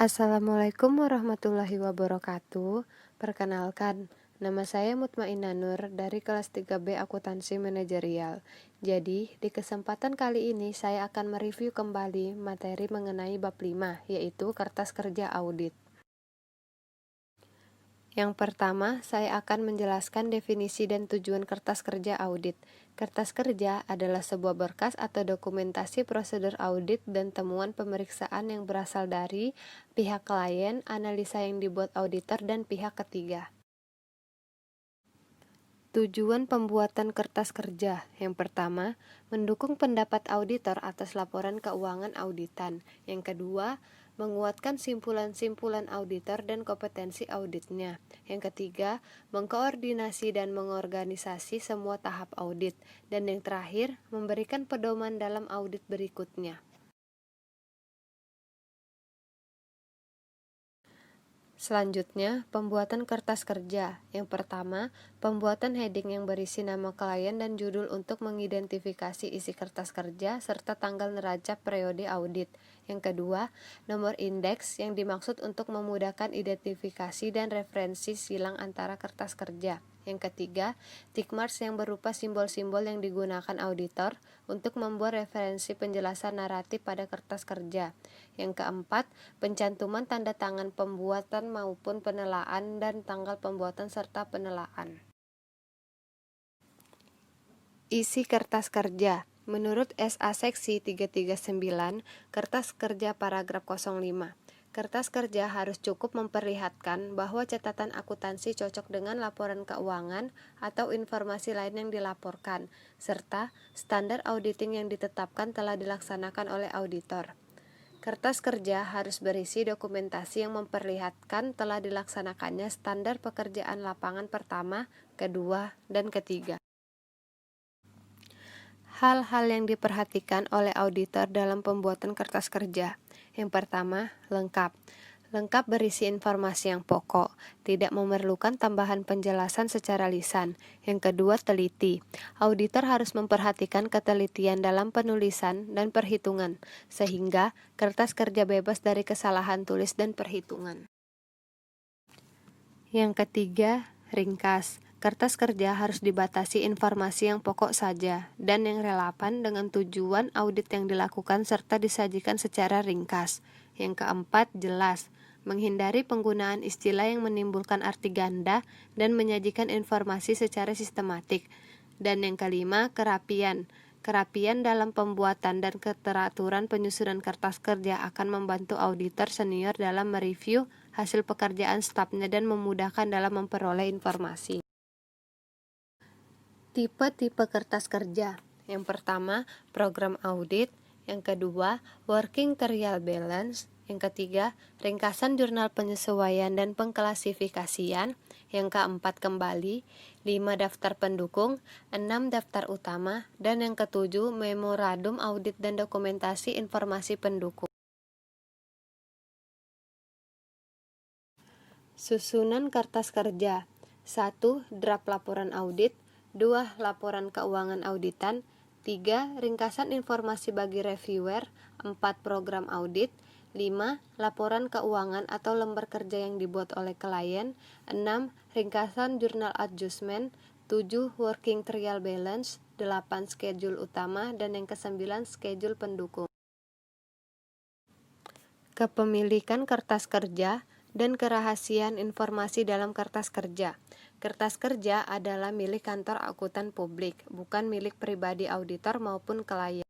Assalamualaikum warahmatullahi wabarakatuh. Perkenalkan, nama saya Mutmainah Nur dari kelas 3B Akuntansi Manajerial. Jadi, di kesempatan kali ini saya akan mereview kembali materi mengenai bab 5, yaitu kertas kerja audit. Yang pertama, saya akan menjelaskan definisi dan tujuan kertas kerja audit. Kertas kerja adalah sebuah berkas atau dokumentasi prosedur audit dan temuan pemeriksaan yang berasal dari pihak klien, analisa yang dibuat auditor, dan pihak ketiga. Tujuan pembuatan kertas kerja. Yang pertama, mendukung pendapat auditor atas laporan keuangan auditan. Yang kedua, menguatkan simpulan-simpulan auditor dan kompetensi auditnya. Yang ketiga, mengkoordinasi dan mengorganisasi semua tahap audit. Dan yang terakhir, memberikan pedoman dalam audit berikutnya. Selanjutnya, pembuatan kertas kerja. Yang pertama, pembuatan heading yang berisi nama klien dan judul untuk mengidentifikasi isi kertas kerja serta tanggal neraca periode audit. Yang kedua, nomor indeks yang dimaksud untuk memudahkan identifikasi dan referensi silang antara kertas kerja. Yang ketiga, tick marks yang berupa simbol-simbol yang digunakan auditor untuk membuat referensi penjelasan naratif pada kertas kerja. Yang keempat, pencantuman tanda tangan pembuatan maupun penelaan dan tanggal pembuatan serta penelaan. Isi kertas kerja. Menurut SA Seksi 339, kertas kerja paragraf 05. Kertas kerja harus cukup memperlihatkan bahwa catatan akuntansi cocok dengan laporan keuangan atau informasi lain yang dilaporkan, serta standar auditing yang ditetapkan telah dilaksanakan oleh auditor. Kertas kerja harus berisi dokumentasi yang memperlihatkan telah dilaksanakannya standar pekerjaan lapangan pertama, kedua, dan ketiga. Hal-hal yang diperhatikan oleh auditor dalam pembuatan kertas kerja. Yang pertama, lengkap. Lengkap berisi informasi yang pokok, tidak memerlukan tambahan penjelasan secara lisan. Yang kedua, teliti. Auditor harus memperhatikan ketelitian dalam penulisan dan perhitungan, sehingga kertas kerja bebas dari kesalahan tulis dan perhitungan. Yang ketiga, ringkas. Kertas kerja harus dibatasi informasi yang pokok saja dan yang relevan dengan tujuan audit yang dilakukan serta disajikan secara ringkas. Yang keempat, jelas. Menghindari penggunaan istilah yang menimbulkan arti ganda dan menyajikan informasi secara sistematik. Dan yang kelima, kerapian. Kerapian dalam pembuatan dan keteraturan penyusunan kertas kerja akan membantu auditor senior dalam mereview hasil pekerjaan stafnya dan memudahkan dalam memperoleh informasi. Tipe-tipe kertas kerja. Yang pertama, program audit. Yang kedua, working trial balance. Yang ketiga, ringkasan jurnal penyesuaian dan pengklasifikasian. Yang keempat, kembali. 5, daftar pendukung. 6, daftar utama. Dan yang ketujuh, memorandum audit dan dokumentasi informasi pendukung. Susunan kertas kerja. 1. Draft laporan audit. 2. Laporan keuangan auditan. 3. Ringkasan informasi bagi reviewer. 4. Program audit. 5. Laporan keuangan atau lembar kerja yang dibuat oleh klien. 6. Ringkasan jurnal adjustment. 7. Working trial balance. 8. Schedule utama. Dan yang ke-9, schedule pendukung. Kepemilikan kertas kerja dan kerahasiaan informasi dalam kertas kerja. Kertas kerja adalah milik kantor akuntan publik, bukan milik pribadi auditor maupun klien.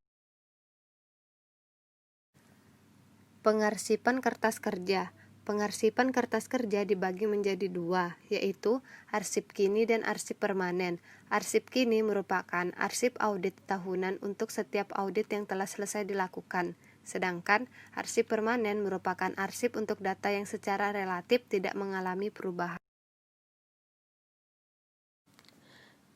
Pengarsipan kertas kerja. Pengarsipan kertas kerja dibagi menjadi 2, yaitu arsip kini dan arsip permanen. Arsip kini merupakan arsip audit tahunan untuk setiap audit yang telah selesai dilakukan. Sedangkan arsip permanen merupakan arsip untuk data yang secara relatif tidak mengalami perubahan.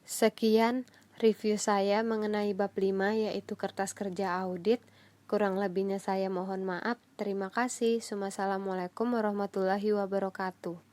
Sekian review saya mengenai bab 5 yaitu kertas kerja audit. Kurang lebihnya saya mohon maaf. Terima kasih. Wassalamualaikum warahmatullahi wabarakatuh.